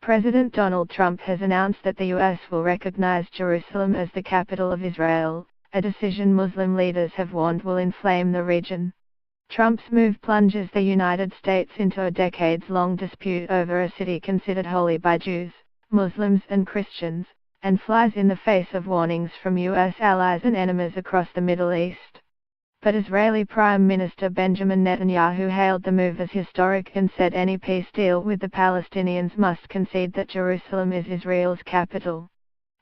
President Donald Trump has announced that the U.S. will recognize Jerusalem as the capital of Israel, a decision Muslim leaders have warned will inflame the region. Trump's move plunges the United States into a decades-long dispute over a city considered holy by Jews, Muslims and Christians, and flies in the face of warnings from U.S. allies and enemies across the Middle East. But Israeli Prime Minister Benjamin Netanyahu hailed the move as historic and said any peace deal with the Palestinians must concede that Jerusalem is Israel's capital.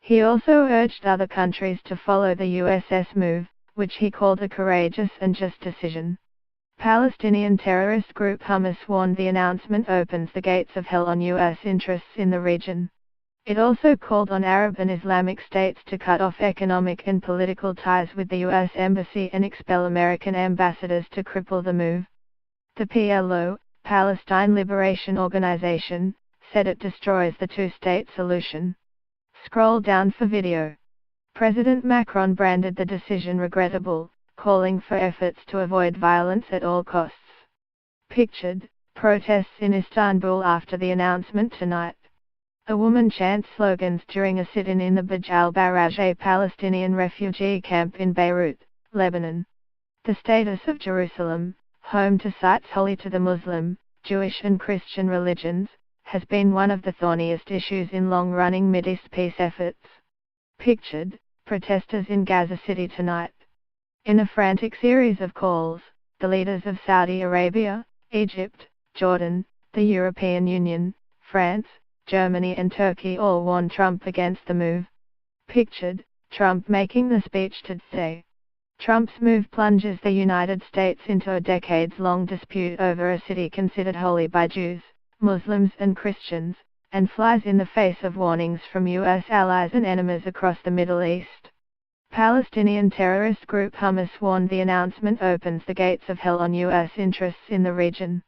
He also urged other countries to follow the US's move, which he called a courageous and just decision. Palestinian terrorist group Hamas warned the announcement opens the gates of hell on U.S. interests in the region. It also called on Arab and Islamic states to cut off economic and political ties with the U.S. Embassy and expel American ambassadors to cripple the move. The PLO, Palestine Liberation Organization, said it destroys the two-state solution. Scroll down for video. President Macron branded the decision regrettable, calling for efforts to avoid violence at all costs. Pictured, protests in Istanbul after the announcement tonight. A woman chants slogans during a sit-in in the Baj al-Baraj, a Palestinian refugee camp in Beirut, Lebanon. The status of Jerusalem, home to sites holy to the Muslim, Jewish and Christian religions, has been one of the thorniest issues in long-running Mideast peace efforts. Pictured, protesters in Gaza City tonight. In a frantic series of calls, the leaders of Saudi Arabia, Egypt, Jordan, the European Union, France, Germany and Turkey all warned Trump against the move. Pictured, Trump making the speech today. Trump's move plunges the United States into a decades-long dispute over a city considered holy by Jews, Muslims and Christians, and flies in the face of warnings from U.S. allies and enemies across the Middle East. Palestinian terrorist group Hamas warned the announcement opens the gates of hell on U.S. interests in the region.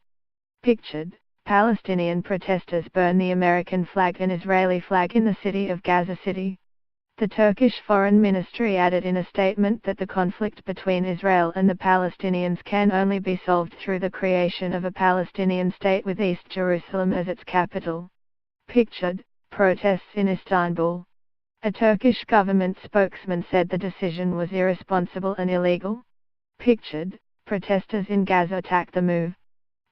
Pictured, Palestinian protesters burn the American flag and Israeli flag in the city of Gaza City. The Turkish Foreign Ministry added in a statement that the conflict between Israel and the Palestinians can only be solved through the creation of a Palestinian state with East Jerusalem as its capital. Pictured, protests in Istanbul. A Turkish government spokesman said the decision was irresponsible and illegal. Pictured, protesters in Gaza attack the move.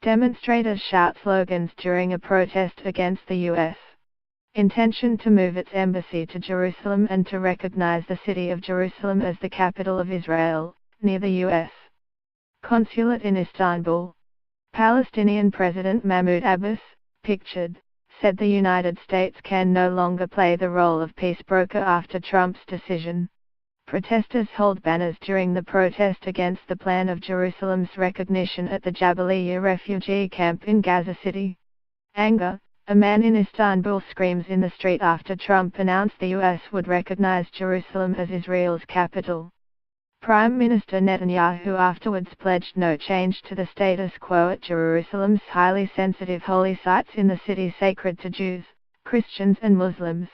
Demonstrators shout slogans during a protest against the U.S. intention to move its embassy to Jerusalem and to recognize the city of Jerusalem as the capital of Israel, near the U.S. consulate in Istanbul. Palestinian President Mahmoud Abbas, pictured, said the United States can no longer play the role of peace broker after Trump's decision. Protesters hold banners during the protest against the plan of Jerusalem's recognition at the Jabalia refugee camp in Gaza City. Anger, a man in Istanbul screams in the street after Trump announced the U.S. would recognize Jerusalem as Israel's capital. Prime Minister Netanyahu afterwards pledged no change to the status quo at Jerusalem's highly sensitive holy sites in the city sacred to Jews, Christians and Muslims.